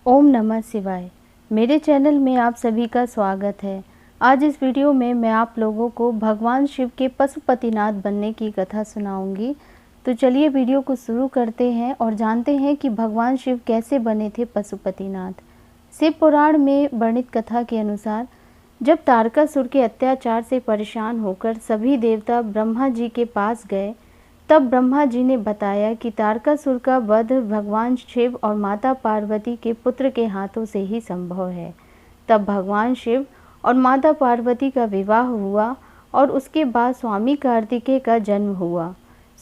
ओम नमः शिवाय। मेरे चैनल में आप सभी का स्वागत है। आज इस वीडियो में मैं आप लोगों को भगवान शिव के पशुपतिनाथ बनने की कथा सुनाऊंगी। तो चलिए वीडियो को शुरू करते हैं और जानते हैं कि भगवान शिव कैसे बने थे पशुपतिनाथ। शिव पुराण में वर्णित कथा के अनुसार जब तारकासुर के अत्याचार से परेशान होकर सभी देवता ब्रह्मा जी के पास गए, तब ब्रह्मा जी ने बताया कि तारकासुर का वध भगवान शिव और माता पार्वती के पुत्र के हाथों से ही संभव है। तब भगवान शिव और माता पार्वती का विवाह हुआ और उसके बाद स्वामी कार्तिकेय का जन्म हुआ।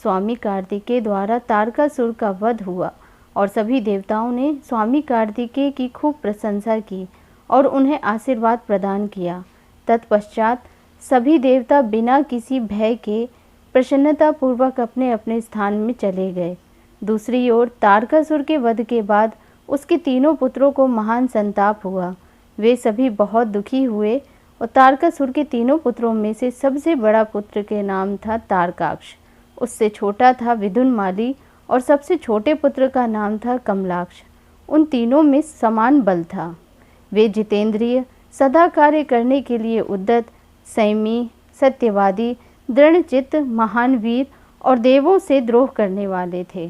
स्वामी कार्तिकेय द्वारा तारकासुर का वध हुआ और सभी देवताओं ने स्वामी कार्तिकेय की खूब प्रशंसा की और उन्हें आशीर्वाद प्रदान किया। तत्पश्चात सभी देवता बिना किसी भय के प्रसन्नता पूर्वक अपने अपने स्थान में चले गए। दूसरी ओर तारकासुर के वध के बाद उसके तीनों पुत्रों को महान संताप हुआ। वे सभी बहुत दुखी हुए और तारकासुर के तीनों पुत्रों में से सबसे बड़ा पुत्र के नाम था तारकाक्ष, उससे छोटा था विदुनमाली और सबसे छोटे पुत्र का नाम था कमलाक्ष। उन तीनों में समान बल था। वे जितेंद्रिय, सदा कार्य करने के लिए उद्यत, संयमी, सत्यवादी, दृढ़चित्त, महान वीर और देवों से द्रोह करने वाले थे।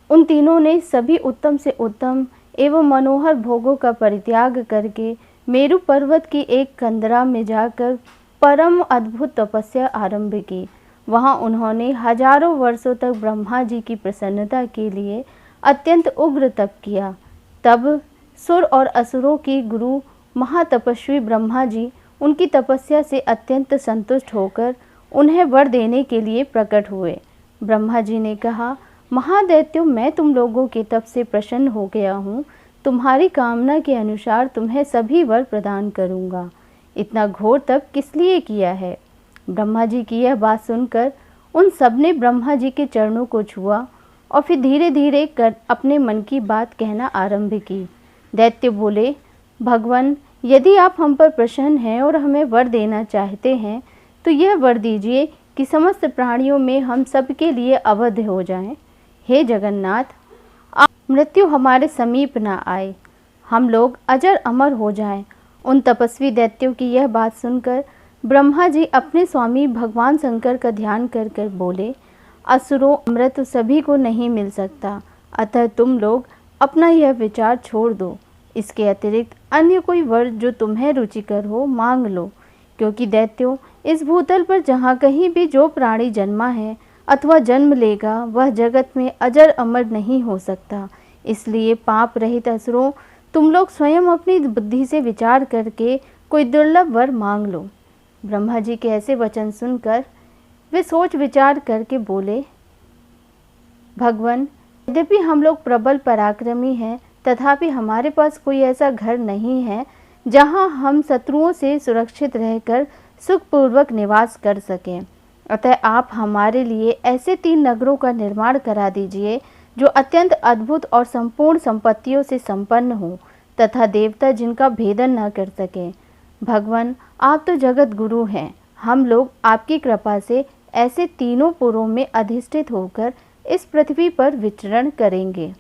उन तीनों ने सभी उत्तम से उत्तम एवं मनोहर भोगों का परित्याग करके मेरु पर्वत की एक कंदरा में जाकर परम अद्भुत तपस्या आरंभ की। वहां उन्होंने हजारों वर्षों तक ब्रह्मा जी की प्रसन्नता के लिए अत्यंत उग्र तप किया। तब सुर और असुरों की गुरु महातपस्वी ब्रह्मा जी उनकी तपस्या से अत्यंत संतुष्ट होकर उन्हें वर देने के लिए प्रकट हुए। ब्रह्मा जी ने कहा, महादैत्यों, मैं तुम लोगों के तप से प्रसन्न हो गया हूँ। तुम्हारी कामना के अनुसार तुम्हें सभी वर प्रदान करूँगा। इतना घोर तप किस लिए किया है? ब्रह्मा जी की यह बात सुनकर उन सब ने ब्रह्मा जी के चरणों को छुआ और फिर धीरे धीरे कर अपने मन की बात कहना आरंभ की। दैत्य बोले, भगवान, यदि आप हम पर प्रसन्न हैं और हमें वर देना चाहते हैं तो यह वर दीजिए कि समस्त प्राणियों में हम सबके लिए अवध हो जाएं। हे जगन्नाथ, आप मृत्यु हमारे समीप न आए, हम लोग अजर अमर हो जाएं। उन तपस्वी दैत्यों की यह बात सुनकर ब्रह्मा जी अपने स्वामी भगवान शंकर का ध्यान कर कर बोले, असुरों, अमृत सभी को नहीं मिल सकता, अतः तुम लोग अपना यह विचार छोड़ दो। इसके अतिरिक्त अन्य कोई वर जो तुम्हें रुचिकर हो मांग लो, क्योंकि दैत्यों, इस भूतल पर जहाँ कहीं भी जो प्राणी जन्मा है अथवा जन्म लेगा वह जगत में अजर अमर नहीं हो सकता। इसलिए पाप रहित असुरों, तुम लोग स्वयं अपनी बुद्धि से विचार करके कोई दुर्लभ वर मांग लो। ब्रह्मा जी के ऐसे वचन सुनकर वे सोच विचार करके बोले, भगवान, यद्यपि हम लोग प्रबल पराक्रमी हैं, तथापि हमारे पास कोई ऐसा घर नहीं है जहाँ हम शत्रुओं से सुरक्षित रहकर सुखपूर्वक निवास कर सकें। अतः आप हमारे लिए ऐसे 3 नगरों का निर्माण करा दीजिए जो अत्यंत अद्भुत और संपूर्ण संपत्तियों से संपन्न हो तथा देवता जिनका भेदन न कर सकें। भगवान, आप तो जगत गुरु हैं। हम लोग आपकी कृपा से ऐसे तीनों पुरों में अधिष्ठित होकर इस पृथ्वी पर विचरण करेंगे।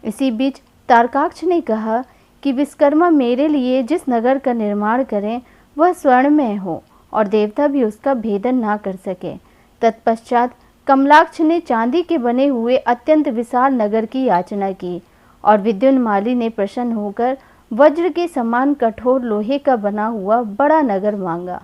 इसी बीच तारकाक्ष ने कहा कि विश्वकर्मा मेरे लिए जिस नगर का निर्माण करें वह स्वर्णमय हो और देवता भी उसका भेदन ना कर सके। तत्पश्चात कमलाक्ष ने चांदी के बने हुए अत्यंत विशाल नगर की याचना की और विद्युन्माली ने प्रसन्न होकर वज्र के समान कठोर लोहे का बना हुआ बड़ा नगर मांगा।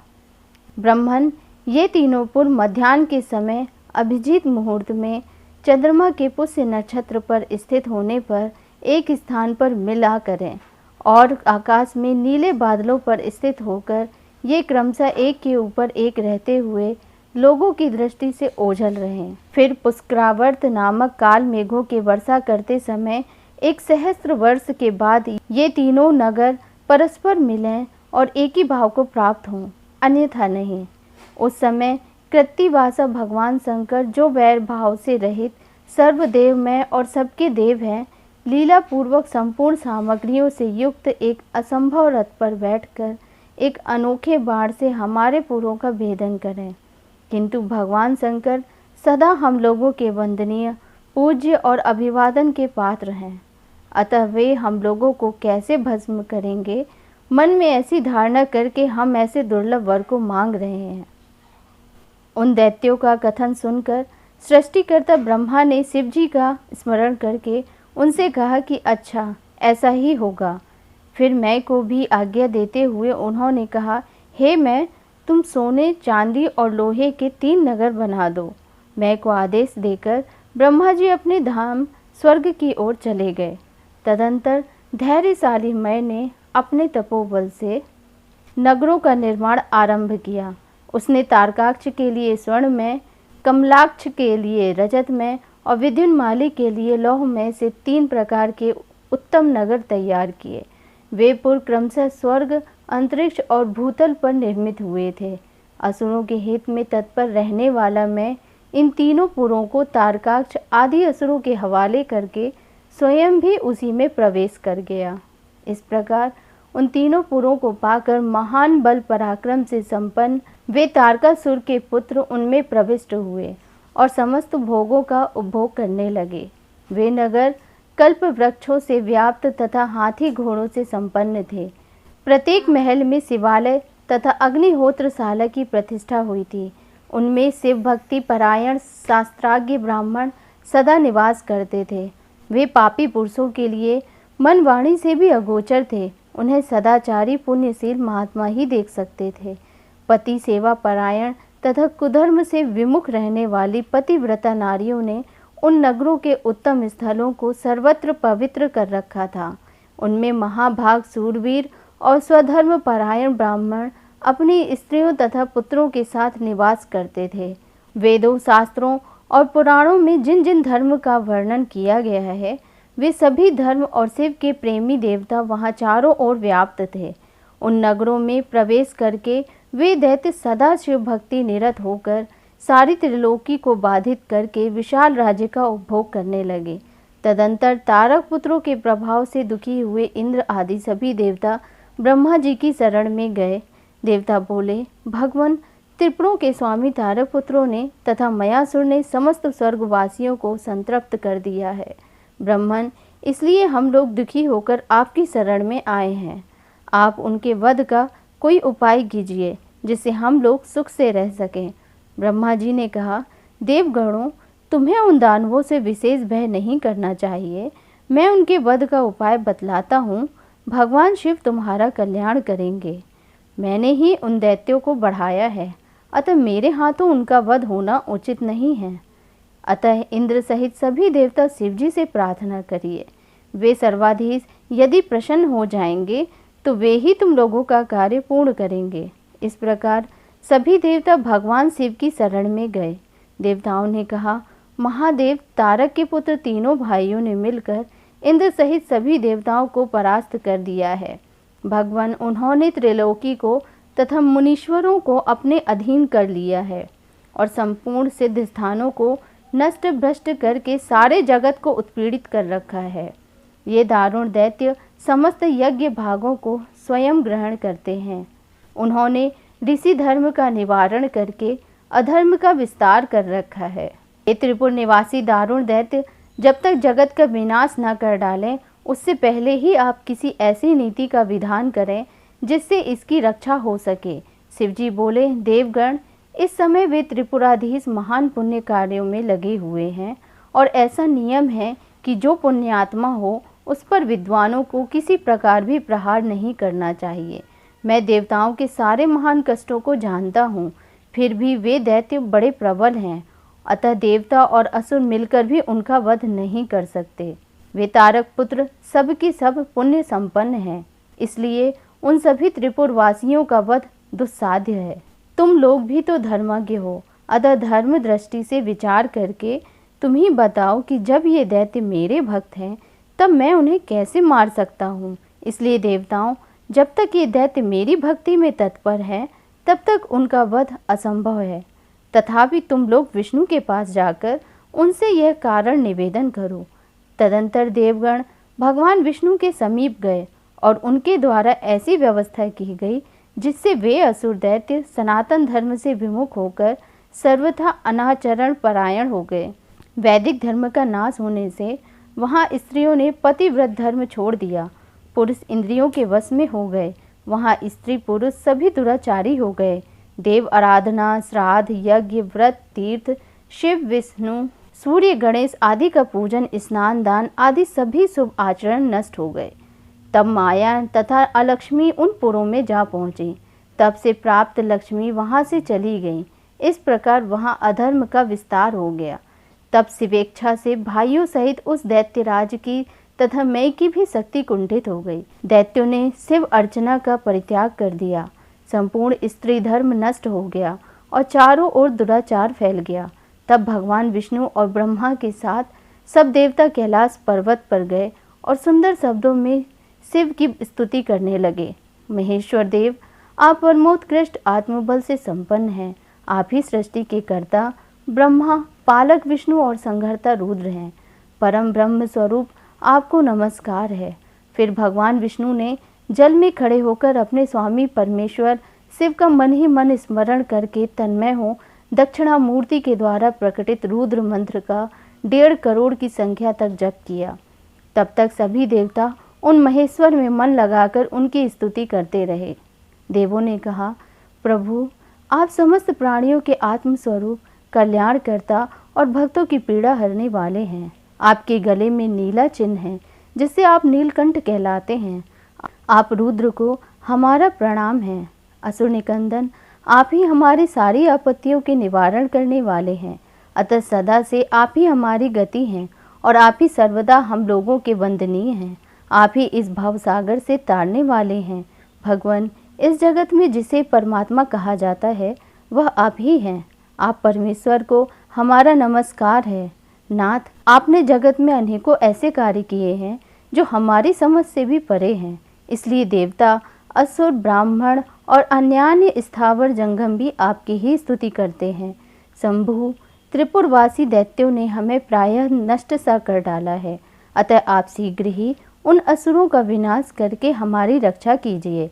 ब्रह्मन, ये तीनों पुर मध्याह्न के समय अभिजीत मुहूर्त में चंद्रमा के पुष्य नक्षत्र पर स्थित होने पर एक स्थान पर मिला करें और आकाश में नीले बादलों पर स्थित होकर ये क्रमशः एक के ऊपर एक रहते हुए लोगों की दृष्टि से ओझल रहें। फिर पुष्करावर्त नामक काल मेघों के वर्षा करते समय 1 सहस्त्र वर्ष के बाद ये तीनों नगर परस्पर मिलें और एक ही भाव को प्राप्त हों, अन्यथा नहीं। उस समय कृत्तिवासा भगवान शंकर, जो वैर भाव से रहित सर्वदेवमय और सबके देव हैं, लीला पूर्वक संपूर्ण सामग्रियों से युक्त एक असंभव रथ पर बैठकर एक अनोखे बाण से हमारे पुरों का भेदन करें। किंतु भगवान शंकर सदा हम लोगों के वंदनीय, पूज्य और अभिवादन के पात्र हैं। अतः वे हम लोगों को कैसे भस्म करेंगे, मन में ऐसी धारणा करके हम ऐसे दुर्लभ वर को मांग रहे हैं। उन दैत्यों का कथन सुनकर सृष्टिकर्ता ब्रह्मा ने शिव जी का स्मरण करके उनसे कहा कि अच्छा, ऐसा ही होगा। फिर मैं को भी आज्ञा देते हुए उन्होंने कहा, हे मैं, तुम सोने, चांदी और लोहे के 3 नगर बना दो। मैं को आदेश देकर ब्रह्मा जी अपने धाम स्वर्ग की ओर चले गए। तदंतर धैर्यशाली मैं ने अपने तपोबल से नगरों का निर्माण आरंभ किया। उसने तारकाक्ष के लिए स्वर्ण में, कमलाक्ष के लिए रजत में और विद्युन्माली के लिए लौह में से 3 प्रकार के उत्तम नगर तैयार किए। वे पुर क्रमशः स्वर्ग, अंतरिक्ष और भूतल पर निर्मित हुए थे। असुरों के हित में तत्पर रहने वाला मैं इन तीनों पुरों को तारकाक्ष आदि असुरों के हवाले करके स्वयं भी उसी में प्रवेश कर गया। इस प्रकार उन तीनों पुरों को पाकर महान बल पराक्रम से संपन्न वे तारकासुर के पुत्र उनमें प्रविष्ट हुए और समस्त भोगों का उपभोग करने लगे। वे नगर कल्प वृक्षों से व्याप्त तथा हाथी घोड़ों से संपन्न थे। प्रत्येक महल में शिवालय तथा अग्निहोत्रशाला की प्रतिष्ठा हुई थी। उनमें शिव भक्ति परायण शास्त्राज्ञ ब्राह्मण सदा निवास करते थे। वे पापी पुरुषों के लिए मन वाणी से भी अगोचर थे। उन्हें सदाचारी पुण्यशील महात्मा ही देख सकते थे। पति सेवा परायण तथा कुधर्म से विमुख रहने वाली पतिव्रता नारियों ने उन नगरों के उत्तम स्थलों को सर्वत्र पवित्र कर रखा था। उनमें महाभाग सूरवीर और स्वधर्म परायण ब्राह्मण अपनी स्त्रियों तथा पुत्रों के साथ निवास करते थे। वेदों, शास्त्रों और पुराणों में जिन जिन धर्म का वर्णन किया गया है, वे सभी धर्म और शिव के प्रेमी देवता वहाँ चारों ओर व्याप्त थे। उन नगरों में प्रवेश करके वे दैत्य सदा शिव भक्ति निरत होकर सारी त्रिलोकी को बाधित करके विशाल राज्य का उपभोग करने लगे। तदंतर तारक पुत्रों के प्रभाव से दुखी हुए इंद्र आदि सभी देवता ब्रह्मा जी की शरण में गए। देवता बोले, भगवान, त्रिपुरों के स्वामी तारक पुत्रों ने तथा मयासुर ने समस्त स्वर्गवासियों को संतृप्त कर दिया है। ब्रह्मन, इसलिए हम लोग दुखी होकर आपकी शरण में आए हैं। आप उनके वध का कोई उपाय कीजिए जिससे हम लोग सुख से रह सकें। ब्रह्मा जी ने कहा, देवगणों, तुम्हें उन दानवों से विशेष भय नहीं करना चाहिए। मैं उनके वध का उपाय बतलाता हूँ। भगवान शिव तुम्हारा कल्याण करेंगे। मैंने ही उन दैत्यों को बढ़ाया है, अतः मेरे हाथों उनका वध होना उचित नहीं है। अतः इंद्र सहित सभी देवता शिव जी से प्रार्थना करिए। वे सर्वाधीश यदि प्रसन्न हो जाएंगे तो वे ही तुम लोगों का कार्य पूर्ण करेंगे। इस प्रकार सभी देवता भगवान शिव की शरण में गए। देवताओं ने कहा, महादेव तारक के पुत्र तीनों भाइयों ने मिलकर इंद्र सहित सभी देवताओं को परास्त कर दिया है। भगवान, उन्होंने त्रिलोकी को तथा मुनीश्वरों को अपने अधीन कर लिया है और संपूर्ण सिद्ध स्थानों को नष्ट भ्रष्ट करके सारे जगत को उत्पीड़ित कर रखा है। ये दारुण दैत्य समस्त यज्ञ भागों को स्वयं ग्रहण करते हैं। उन्होंने ऋषि धर्म का निवारण करके अधर्म का विस्तार कर रखा है। ये त्रिपुर निवासी दारुण दैत्य जब तक जगत का विनाश न कर डालें, उससे पहले ही आप किसी ऐसी नीति का विधान करें जिससे इसकी रक्षा हो सके। शिवजी बोले, देवगण, इस समय वे त्रिपुराधीश महान पुण्य कार्यों में लगे हुए हैं और ऐसा नियम है कि जो पुण्यात्मा हो उस पर विद्वानों को किसी प्रकार भी प्रहार नहीं करना चाहिए। मैं देवताओं के सारे महान कष्टों को जानता हूँ, फिर भी वे दैत्य बड़े प्रबल हैं, अतः देवता और असुर मिलकर भी उनका वध नहीं कर सकते। वे तारक पुत्र सब की सब पुण्य संपन्न हैं, इसलिए उन सभी त्रिपुरवासियों का वध दुस्साध्य है। तुम लोग भी तो धर्मज्ञ हो, अतः धर्म दृष्टि से विचार करके तुम ही बताओ कि जब ये दैत्य मेरे भक्त हैं तब मैं उन्हें कैसे मार सकता हूँ। इसलिए देवताओं, जब तक ये दैत्य मेरी भक्ति में तत्पर है तब तक उनका वध असंभव है। तथापि तुम लोग विष्णु के पास जाकर उनसे यह कारण निवेदन करो। तदंतर देवगण भगवान विष्णु के समीप गए और उनके द्वारा ऐसी व्यवस्था की गई जिससे वे असुर दैत्य सनातन धर्म से विमुख होकर सर्वथा अनाचरण परायण हो गए। वैदिक धर्म का नाश होने से वहाँ स्त्रियों ने पतिव्रत धर्म छोड़ दिया, पुरुष इंद्रियों के वश में हो गए। वहाँ स्त्री पुरुष सभी दुराचारी हो गए। देव आराधना, श्राद्ध, यज्ञ, व्रत, तीर्थ, शिव, विष्णु, सूर्य, गणेश आदि का पूजन, स्नान, दान आदि सभी शुभ आचरण नष्ट हो गए। तब माया तथा अलक्ष्मी उन पुरों में जा पहुँची। तब से प्राप्त लक्ष्मी वहाँ से चली गई। इस प्रकार वहाँ अधर्म का विस्तार हो गया। तब शिवेच्छा से भाइयों सहित उस दैत्यराज की तथा मैं की भी शक्ति कुंठित हो गई। दैत्यों ने शिव अर्चना का परित्याग कर दिया। संपूर्ण स्त्री धर्म नष्ट हो गया और चारों ओर दुराचार फैल गया। तब भगवान विष्णु और ब्रह्मा के साथ सब देवता कैलाश पर्वत पर गए और सुंदर शब्दों में शिव की स्तुति करने लगे। महेश्वर देव, आप परमोत्कृष्ट आत्मबल से संपन्न हैं। आप ही सृष्टि के कर्ता ब्रह्मा, पालक विष्णु और संहर्ता रुद्र हैं। परम ब्रह्म स्वरूप आपको नमस्कार है। फिर भगवान विष्णु ने जल में खड़े होकर अपने स्वामी परमेश्वर शिव का मन ही मन स्मरण करके तन्मय हो दक्षिणामूर्ति के द्वारा प्रकटित रुद्र मंत्र का 1.5 करोड़ की संख्या तक जप किया। तब तक सभी देवता उन महेश्वर में मन लगाकर उनकी स्तुति करते रहे। देवों ने कहा, प्रभु, आप समस्त प्राणियों के आत्मस्वरूप, कल्याणकर्ता और भक्तों की पीड़ा हरने वाले हैं। आपके गले में नीला चिन्ह है जिससे आप नीलकंठ कहलाते हैं। आप रुद्र को हमारा प्रणाम है। असुर निकंदन, आप ही हमारी सारी आपत्तियों के निवारण करने वाले हैं। अतः सदा से आप ही हमारी गति हैं और आप ही सर्वदा हम लोगों के वंदनीय हैं। आप ही इस भवसागर से तारने वाले हैं। भगवान, इस जगत में जिसे परमात्मा कहा जाता है वह आप ही हैं। आप परमेश्वर को हमारा नमस्कार है। नाथ, आपने जगत में अनेकों ऐसे कार्य किए हैं जो हमारी समझ से भी परे हैं। इसलिए देवता, असुर, ब्राह्मण और अन्यान्य स्थावर जंगम भी आपकी ही स्तुति करते हैं। शंभु, त्रिपुरवासी दैत्यों ने हमें प्रायः नष्ट सा कर डाला है। अतः आप शीघ्र ही उन असुरों का विनाश करके हमारी रक्षा कीजिए।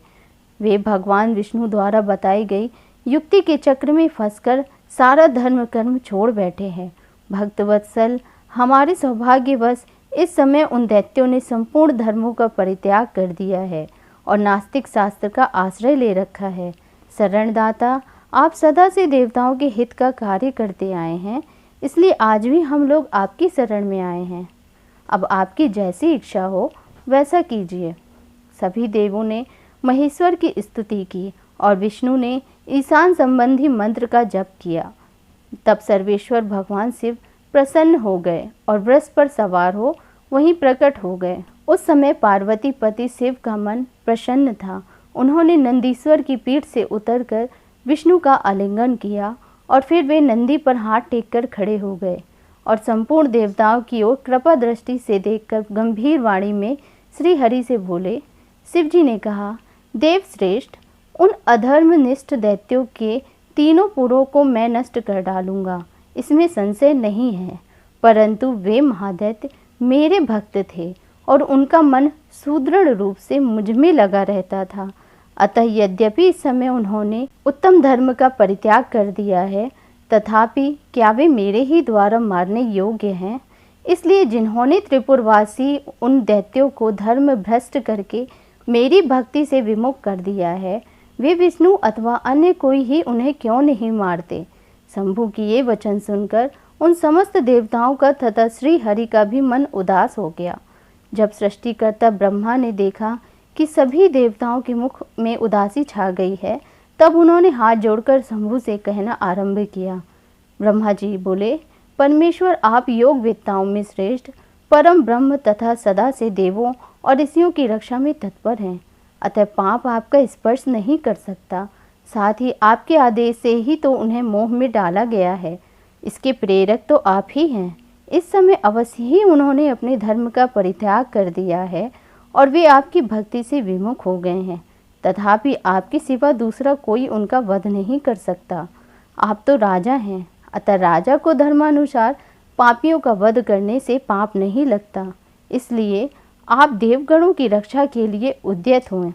वे भगवान विष्णु द्वारा बताई गई युक्ति के चक्र में फंसकर सारा धर्म कर्म छोड़ बैठे हैं। भक्तवत्सल, हमारे सौभाग्यवश इस समय उन दैत्यों ने संपूर्ण धर्मों का परित्याग कर दिया है और नास्तिक शास्त्र का आश्रय ले रखा है। शरणदाता, आप सदा से देवताओं के हित का कार्य करते आए हैं, इसलिए आज भी हम लोग आपकी शरण में आए हैं। अब आपकी जैसी इच्छा हो वैसा कीजिए। सभी देवों ने महेश्वर की स्तुति की और विष्णु ने ईशान संबंधी मंत्र का जप किया। तब सर्वेश्वर भगवान शिव प्रसन्न हो गए और वृष पर सवार हो वहीं प्रकट हो गए। उस समय पार्वती पति शिव का मन प्रसन्न था। उन्होंने नंदीश्वर की पीठ से उतरकर विष्णु का आलिंगन किया और फिर वे नंदी पर हाथ टेककर खड़े हो गए और संपूर्ण देवताओं की ओर कृपा दृष्टि से देखकर गंभीर वाणी में श्री हरि से बोले। शिव जी ने कहा, देव श्रेष्ठ, उन अधर्मनिष्ठ दैत्यों के तीनों पुरों को मैं नष्ट कर डालूंगा, इसमें संशय नहीं है। परंतु वे महादैत्य मेरे भक्त थे और उनका मन सुदृढ़ रूप से मुझ में लगा रहता था। अतः यद्यपि इस समय उन्होंने उत्तम धर्म का परित्याग कर दिया है, तथापि क्या वे मेरे ही द्वारा मारने योग्य हैं? इसलिए जिन्होंने त्रिपुरवासी उन दैत्यों को धर्म भ्रष्ट करके मेरी भक्ति से विमुख कर दिया है, वे विष्णु अथवा अन्य कोई ही उन्हें क्यों नहीं मारते? शंभु की ये वचन सुनकर उन समस्त देवताओं का तथा श्री हरि का भी मन उदास हो गया। जब सृष्टिकर्ता ब्रह्मा ने देखा कि सभी देवताओं के मुख में उदासी छा गई है, तब उन्होंने हाथ जोड़कर शंभु से कहना आरंभ किया। ब्रह्मा जी बोले, परमेश्वर, आप योग वेत्ताओं में श्रेष्ठ परम ब्रह्म तथा सदा से देवों और ऋषियों की रक्षा में तत्पर हैं। अतः पाप आपका स्पर्श नहीं कर सकता। साथ ही आपके आदेश से ही तो उन्हें मोह में डाला गया है। इसके प्रेरक तो आप ही हैं। इस समय अवश्य ही उन्होंने अपने धर्म का परित्याग कर दिया है और वे आपकी भक्ति से विमुख हो गए हैं। तथापि आपके सिवा दूसरा कोई उनका वध नहीं कर सकता। आप तो राजा हैं, अतः राजा को धर्मानुसार पापियों का वध करने से पाप नहीं लगता। इसलिए आप देवगणों की रक्षा के लिए उद्यत हुए,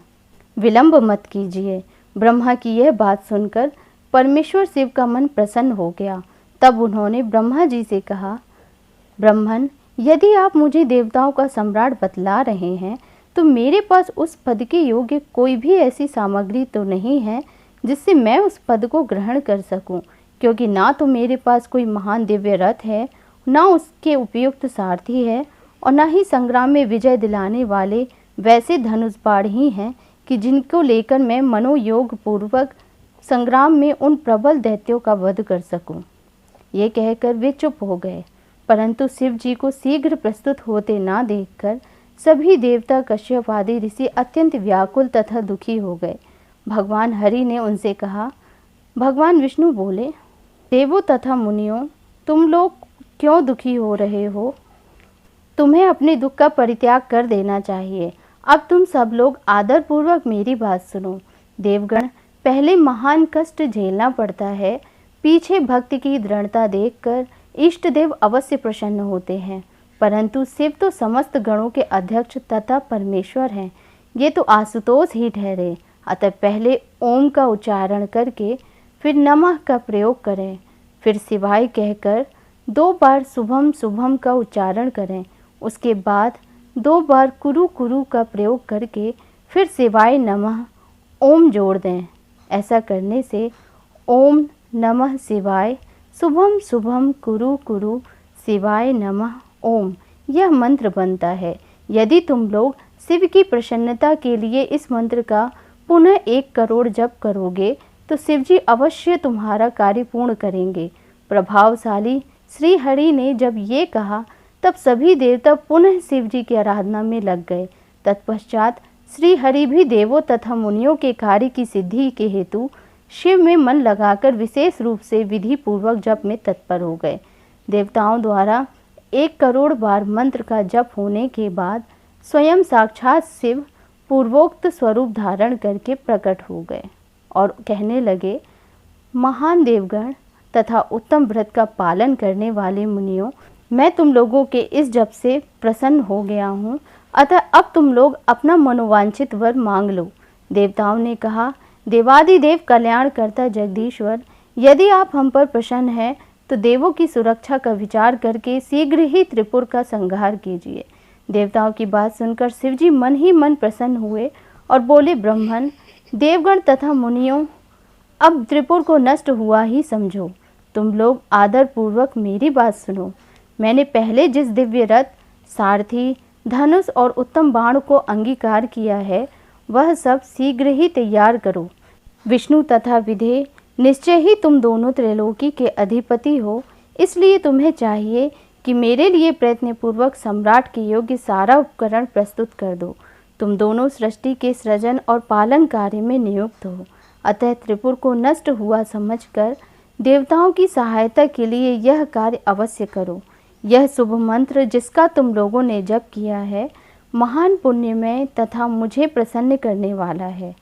विलंब मत कीजिए। ब्रह्मा की यह बात सुनकर परमेश्वर शिव का मन प्रसन्न हो गया। तब उन्होंने ब्रह्मा जी से कहा, ब्रह्मन, यदि आप मुझे देवताओं का सम्राट बतला रहे हैं तो मेरे पास उस पद के योग्य कोई भी ऐसी सामग्री तो नहीं है जिससे मैं उस पद को ग्रहण कर सकूं, क्योंकि ना तो मेरे पास कोई महान दिव्य रथ है, ना उसके उपयुक्त सारथी है, और ना ही संग्राम में विजय दिलाने वाले वैसे धनुष बाण ही हैं कि जिनको लेकर मैं मनोयोग पूर्वक संग्राम में उन प्रबल दैत्यों का वध कर सकूं। ये कहकर वे चुप हो गए, परंतु शिव जी को शीघ्र प्रस्तुत होते ना देखकर सभी देवता कश्यप आदि ऋषि अत्यंत व्याकुल तथा दुखी हो गए। भगवान हरि ने उनसे कहा। भगवान विष्णु बोले, देवों तथा मुनियों, तुम लोग क्यों दुखी हो रहे हो? तुम्हें अपने दुख का परित्याग कर देना चाहिए। अब तुम सब लोग आदरपूर्वक मेरी बात सुनो। देवगण, पहले महान कष्ट झेलना पड़ता है, पीछे भक्ति की दृढ़ता देखकर इष्ट देव अवश्य प्रसन्न होते हैं, परंतु शिव तो समस्त गणों के अध्यक्ष तथा परमेश्वर हैं, ये तो आशुतोष ही ठहरे। अतः पहले ओम का उच्चारण करके फिर नमः का प्रयोग करें, फिर शिवाय कहकर 2 बार शुभम शुभम का उच्चारण करें, उसके बाद 2 बार कुरु कुरु का प्रयोग करके फिर शिवाय नमः ओम जोड़ दें। ऐसा करने से ओम नमः शिवाय शुभम शुभम कुरु कुरु शिवाय नमः ओम यह मंत्र बनता है। यदि तुम लोग शिव की प्रसन्नता के लिए इस मंत्र का पुनः 1 करोड़ जप करोगे तो शिव जी अवश्य तुम्हारा कार्य पूर्ण करेंगे। प्रभावशाली श्री हरि ने जब ये कहा तब सभी देवता पुनः शिव जी की आराधना में लग गए। तत्पश्चात श्री हरि भी देवों तथा मुनियों के कार्य की सिद्धि के हेतु शिव में मन लगाकर विशेष रूप से विधि पूर्वक जप में तत्पर हो गए। देवताओं द्वारा 1 करोड़ बार मंत्र का जप होने के बाद स्वयं साक्षात शिव पूर्वोक्त स्वरूप धारण करके प्रकट हो गए और कहने लगे, महान देवगण तथा उत्तम व्रत का पालन करने वाले मुनियों, मैं तुम लोगों के इस जप से प्रसन्न हो गया हूँ, अतः अब तुम लोग अपना मनोवांछित वर मांग लो। देवताओं ने कहा, देवादिदेव कल्याणकर्ता जगदीश्वर, यदि आप हम पर प्रसन्न हैं तो देवों की सुरक्षा का विचार करके शीघ्र ही त्रिपुर का संहार कीजिए। देवताओं की बात सुनकर शिवजी मन ही मन प्रसन्न हुए और बोले, ब्राह्मण, देवगण तथा मुनियों, अब त्रिपुर को नष्ट हुआ ही समझो। तुम लोग आदर पूर्वक मेरी बात सुनो। मैंने पहले जिस दिव्य रथ, सारथी, धनुष और उत्तम बाण को अंगीकार किया है, वह सब शीघ्र ही तैयार करो। विष्णु तथा विधेय, निश्चय ही तुम दोनों त्रैलोकी के अधिपति हो, इसलिए तुम्हें चाहिए कि मेरे लिए प्रयत्नपूर्वक सम्राट के योग्य सारा उपकरण प्रस्तुत कर दो। तुम दोनों सृष्टि के सृजन और पालन कार्य में नियुक्त हो, अतः त्रिपुर को नष्ट हुआ समझकर देवताओं की सहायता के लिए यह कार्य अवश्य करो। यह शुभ मंत्र जिसका तुम लोगों ने जप किया है, महान पुण्यमय तथा मुझे प्रसन्न करने वाला है।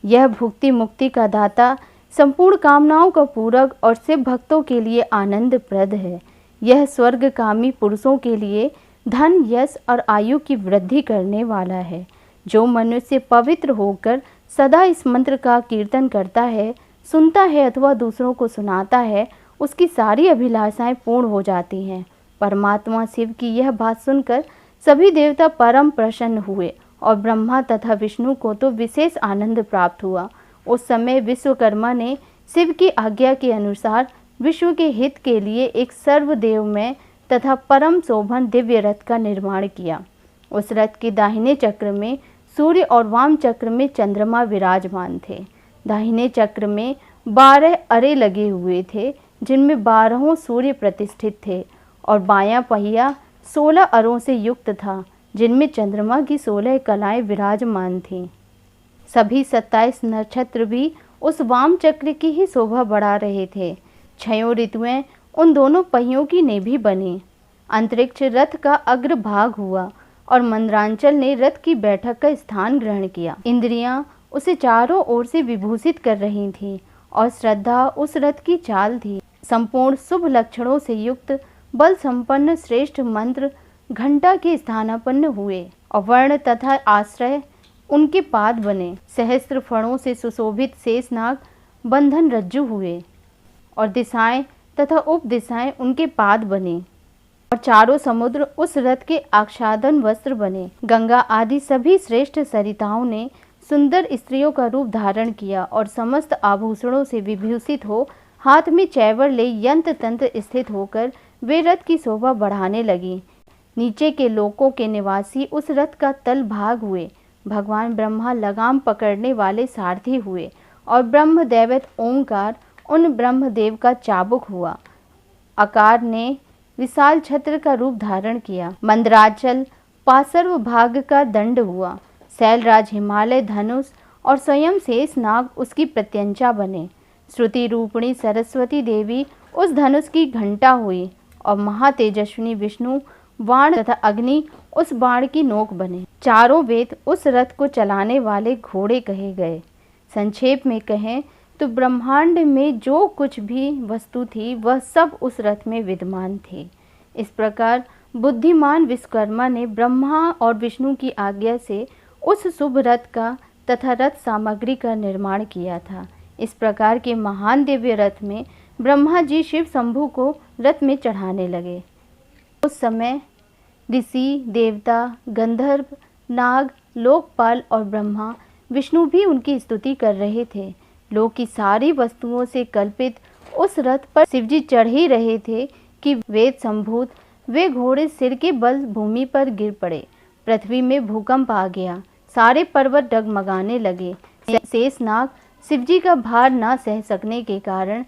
यह भुक्ति मुक्ति का दाता, संपूर्ण कामनाओं का पूरक और शिव भक्तों के लिए आनंदप्रद है। यह स्वर्गकामी पुरुषों के लिए धन, यश और आयु की वृद्धि करने वाला है। जो मनुष्य पवित्र होकर सदा इस मंत्र का कीर्तन करता है, सुनता है अथवा दूसरों को सुनाता है, उसकी सारी अभिलाषाएं पूर्ण हो जाती हैं। परमात्मा शिव की यह बात सुनकर सभी देवता परम प्रसन्न हुए और ब्रह्मा तथा विष्णु को तो विशेष आनंद प्राप्त हुआ। उस समय विश्वकर्मा ने शिव की आज्ञा के अनुसार विश्व के हित के लिए एक सर्वदेवमय तथा परम शोभन दिव्य रथ का निर्माण किया। उस रथ के दाहिने चक्र में सूर्य और वाम चक्र में चंद्रमा विराजमान थे। दाहिने चक्र में 12 अरे लगे हुए थे, जिनमें 12 सूर्य प्रतिष्ठित थे, और बायां पहिया 16 अरों से युक्त था, जिनमें चंद्रमा की 16 कलाएं विराजमान थीं। सभी 27 नक्षत्र भी उस वाम चक्र की ही शोभा बढ़ा रहे थे। 6 ऋतुएं उन दोनों पहियों की नेभी बनी। अंतरिक्ष रथ का अग्रभाग हुआ और मंद्रांचल ने रथ की बैठक का स्थान ग्रहण किया। इंद्रियां उसे चारों ओर से विभूषित कर रही थीं और श्रद्धा उस रथ की चाल थी। संपूर्ण शुभ लक्षणों से युक्त बल संपन्न श्रेष्ठ मंत्र घंटा के स्थानापन्न हुए और वर्ण तथा आश्रय उनके पाद बने। सहस्त्र फणों से सुशोभित शेषनाग बंधन रज्जु हुए और दिशाएं तथा उप दिशाएं उनके पाद बने। और चारों समुद्र उस रथ के आच्छादन वस्त्र बने। गंगा आदि सभी श्रेष्ठ सरिताओं ने सुंदर स्त्रियों का रूप धारण किया और समस्त आभूषणों से विभूषित हो हाथ में चैवर ले यंत्र तंत्र स्थित होकर वे रथ की शोभा बढ़ाने लगी। नीचे के लोकों के निवासी उस रथ का तल भाग हुए। भगवान ब्रह्मा लगाम पकड़ने वाले सारथी हुए और ब्रह्म दैवत ओंकार उन ब्रह्मदेव का चाबुक हुआ। आकार ने विशाल छत्र का रूप धारण किया। मंदराचल पार्श्व भाग का दंड हुआ। शैलराज हिमालय धनुष और स्वयं शेष नाग उसकी प्रत्यंचा बने। श्रुति रूपिणी सरस्वती देवी उस धनुष की घंटा हुई और महातेजस्विनी विष्णु बाण तथा अग्नि उस बाण की नोक बने। चारों वेद उस रथ को चलाने वाले घोड़े कहे गए। संक्षेप में कहें तो ब्रह्मांड में जो कुछ भी वस्तु थी वह सब उस रथ में विद्यमान थी। इस प्रकार बुद्धिमान विश्वकर्मा ने ब्रह्मा और विष्णु की आज्ञा से उस शुभ रथ का तथा रथ सामग्री का निर्माण किया था। इस प्रकार के महान दिव्य रथ में ब्रह्मा जी शिव शंभु को रथ में चढ़ाने लगे। उस समय ऋषि, देवता, गंधर्व, नाग, लोकपाल और ब्रह्मा विष्णु भी उनकी स्तुति कर रहे थे। लोक की सारी वस्तुओं से कल्पित उस रथ पर शिवजी चढ़ ही रहे थे कि वेद संभूत वे घोड़े सिर के बल भूमि पर गिर पड़े। पृथ्वी में भूकंप आ गया। सारे पर्वत डगमगाने लगे। शेषनाग शिवजी का भार न सह सकने के कारण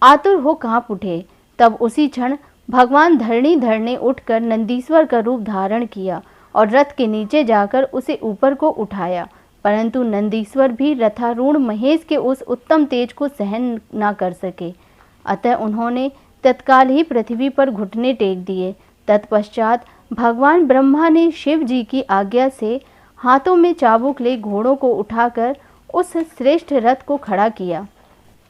आतुर हो कांप उठे। तब उसी क्षण भगवान धरणी धरने उठकर नंदीश्वर का रूप धारण किया और रथ के नीचे जाकर उसे ऊपर को उठाया। परंतु नंदीश्वर भी रथारूढ़ महेश के उस उत्तम तेज को सहन न कर सके। अतः उन्होंने तत्काल ही पृथ्वी पर घुटने टेक दिए। तत्पश्चात भगवान ब्रह्मा ने शिव जी की आज्ञा से हाथों में चाबुक ले घोड़ों को उठाकर उस श्रेष्ठ रथ को खड़ा किया।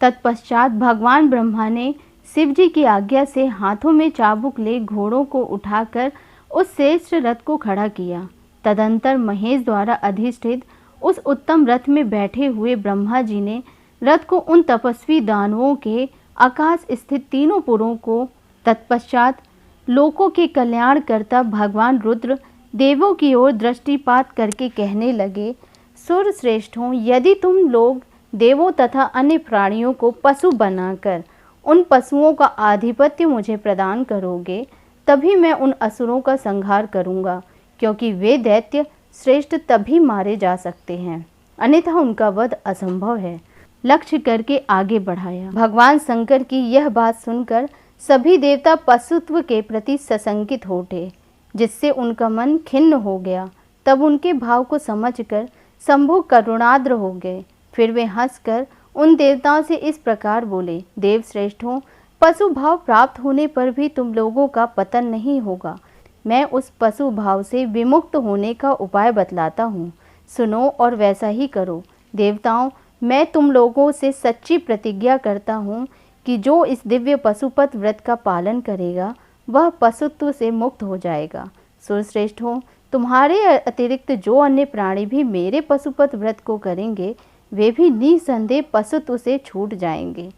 तत्पश्चात भगवान ब्रह्मा ने शिव जी की आज्ञा से हाथों में चाबुक ले घोड़ों को उठाकर उस श्रेष्ठ रथ को खड़ा किया। तदंतर महेश द्वारा अधिष्ठित उस उत्तम रथ में बैठे हुए ब्रह्मा जी ने रथ को उन तपस्वी दानवों के आकाश स्थित तीनों पुरों को, तत्पश्चात लोकों के कल्याण करता भगवान रुद्र देवों की ओर दृष्टिपात करके कहने लगे, सुर श्रेष्ठों, यदि तुम लोग देवों तथा अन्य प्राणियों को पशु बनाकर उन पशुओं का आधिपत्य मुझे प्रदान करोगे, तभी मैं उन असुरों का संहार करूंगा, क्योंकि वे दैत्य श्रेष्ठ तभी मारे जा सकते हैं, अन्यथा उनका वध असंभव है। लक्ष्य करके आगे बढ़ाया। भगवान शंकर की यह बात सुनकर सभी देवता पशुत्व के प्रति सशंकित हो उठे, जिससे उनका मन खिन्न हो गया। तब उनके भाव को समझकर शंभु करुणाद्र हो गए। फिर वे हंसकर उन देवताओं से इस प्रकार बोले, देव श्रेष्ठों, पशु भाव प्राप्त होने पर भी तुम लोगों का पतन नहीं होगा। मैं उस पशु भाव से विमुक्त होने का उपाय बतलाता हूँ, सुनो और वैसा ही करो। देवताओं, मैं तुम लोगों से सच्ची प्रतिज्ञा करता हूँ कि जो इस दिव्य पशुपत व्रत का पालन करेगा वह पशुत्व से मुक्त हो जाएगा। सुरश्रेष्ठों, तुम्हारे अतिरिक्त जो अन्य प्राणी भी मेरे पशुपत व्रत को करेंगे वे भी निसंदेह पशुत्व से छूट जाएंगे।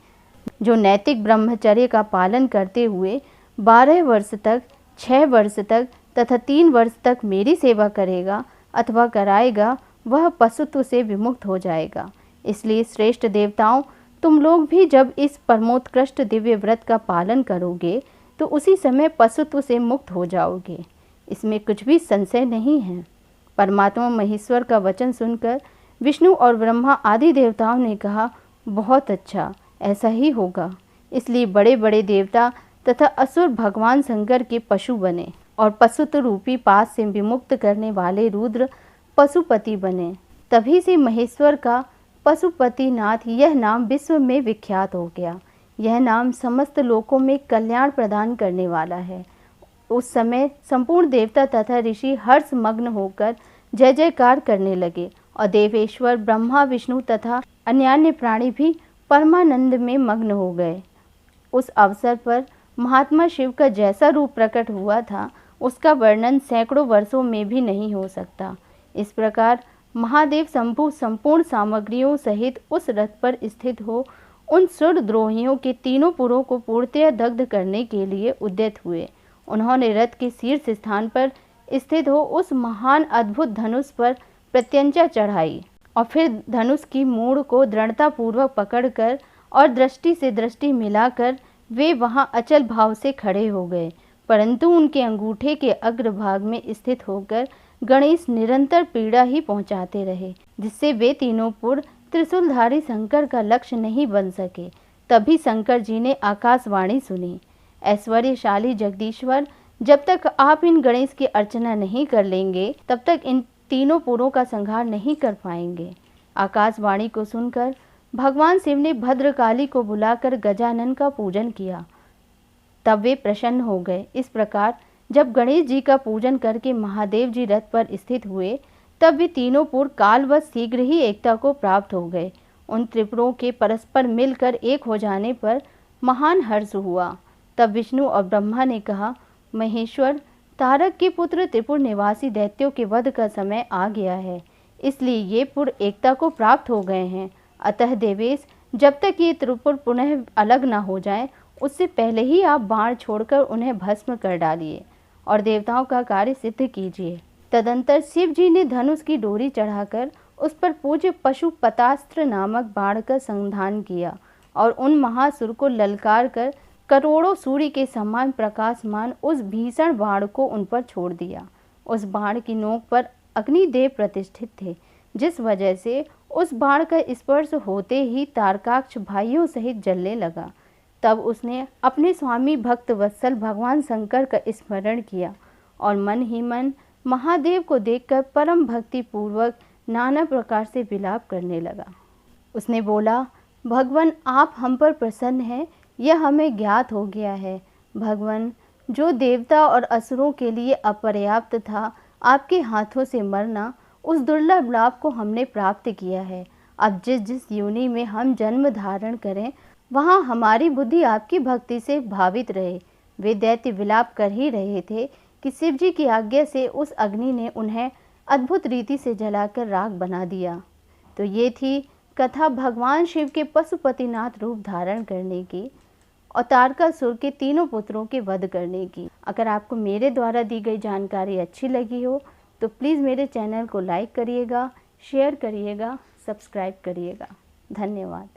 जो नैतिक ब्रह्मचर्य का पालन करते हुए 12 वर्ष तक, 6 वर्ष तक तथा 3 वर्ष तक मेरी सेवा करेगा अथवा कराएगा वह पशुत्व से विमुक्त हो जाएगा। इसलिए श्रेष्ठ देवताओं, तुम लोग भी जब इस परमोत्कृष्ट दिव्य व्रत का पालन करोगे तो उसी समय पशुत्व से मुक्त हो जाओगे। इसमें कुछ भी संशय नहीं है। परमात्मा महेश्वर का वचन सुनकर विष्णु और ब्रह्मा आदि देवताओं ने कहा, बहुत अच्छा, ऐसा ही होगा। इसलिए बड़े बड़े देवता तथा असुर भगवान शंकर के पशु बने और पशुत्व रूपी पास से विमुक्त करने वाले रुद्र पशुपति बने। तभी से महेश्वर का पशुपतिनाथ यह नाम विश्व में विख्यात हो गया। यह नाम समस्त लोकों में कल्याण प्रदान करने वाला है। उस समय संपूर्ण देवता तथा ऋषि हर्ष मग्न होकर जय जयकार करने लगे और देवेश्वर ब्रह्मा, विष्णु तथा अन्यान्य प्राणी भी परमानंद में मग्न हो गए। उस अवसर पर महात्मा शिव का जैसा रूप प्रकट हुआ था उसका वर्णन सैकड़ों वर्षों में भी नहीं हो सकता। इस प्रकार महादेव शंभु संपूर्ण सामग्रियों सहित उस रथ पर स्थित हो उन सुरद्रोहियों के तीनों पुरों को पूर्णतः दग्ध करने के लिए उद्यत हुए उन्होंने रथ के शीर्ष स्थान पर स्थित हो उस महान अद्भुत धनुष पर प्रत्यंचा चढ़ाई और फिर धनुष की मूड़ को दृढ़ता पूर्वक पकड़कर और दृष्टि से दृष्टि मिलाकर वे वहां अचल भाव से खड़े हो गए। परंतु उनके अंगूठे के अग्रभाग में स्थित होकर गणेश निरंतर पीड़ा ही पहुंचाते रहे, जिससे वे तीनों पुर त्रिशूलधारी शंकर का लक्ष्य नहीं बन सके। तभी शंकर जी ने आकाशवाणी सुनी, ऐश्वर्यशाली जगदीश्वर, जब तक आप इन गणेश की अर्चना नहीं कर लेंगे तब तक इन तीनों पुरों का संहार नहीं कर पाएंगे। आकाशवाणी को सुनकर भगवान शिव ने भद्रकाली को बुलाकर गजानन का पूजन किया। तब वे प्रसन्न हो गए। इस प्रकार जब गणेश जी का पूजन करके महादेव जी रथ पर स्थित हुए तब वे तीनों पुर कालवश शीघ्र ही एकता को प्राप्त हो गए। उन त्रिपुरों के परस्पर मिलकर एक हो जाने पर महान हर्ष हुआ। तब विष्णु और ब्रह्मा ने कहा, महेश्वर, तारक के पुत्र त्रिपुर निवासी दैत्यों के वध का समय आ गया है, इसलिए ये पुर एकता को प्राप्त हो गए हैं। अतः देवेश, जब तक ये त्रिपुर पुनः अलग न हो जाएं, उससे पहले ही आप बाण छोड़कर उन्हें भस्म कर डालिए और देवताओं का कार्य सिद्ध कीजिए। तदंतर शिव जी ने धनुष की डोरी चढ़ाकर उस पर पूज्य पशुपतास्त्र नामक बाण का संधान किया और उन महासुर को ललकार कर करोड़ों सूर्य के समान प्रकाशमान उस भीषण बाण को उन पर छोड़ दिया। उस बाण की नोक पर अग्निदेव प्रतिष्ठित थे, जिस वजह से उस बाण का स्पर्श होते ही तारकाक्ष भाइयों सहित जलने लगा। तब उसने अपने स्वामी भक्त वत्सल भगवान शंकर का स्मरण किया और मन ही मन महादेव को देखकर परम भक्ति पूर्वक नाना प्रकार से विलाप करने लगा। उसने बोला, भगवान, आप हम पर प्रसन्न हैं, यह हमें ज्ञात हो गया है। भगवान, जो देवता और असुरों के लिए अपर्याप्त था आपके हाथों से मरना, उस दुर्लभ लाभ को हमने प्राप्त किया है। अब जिस जिस योनि में हम जन्म धारण करें, वहाँ हमारी बुद्धि आपकी भक्ति से भावित रहे। वे दैत्य विलाप कर ही रहे थे कि शिव जी की आज्ञा से उस अग्नि ने उन्हें अद्भुत रीति से जलाकर राख बना दिया। तो ये थी कथा भगवान शिव के पशुपतिनाथ रूप धारण करने की और तारकासुर के तीनों पुत्रों के वध करने की। अगर आपको मेरे द्वारा दी गई जानकारी अच्छी लगी हो तो प्लीज़ मेरे चैनल को लाइक करिएगा, शेयर करिएगा, सब्सक्राइब करिएगा। धन्यवाद।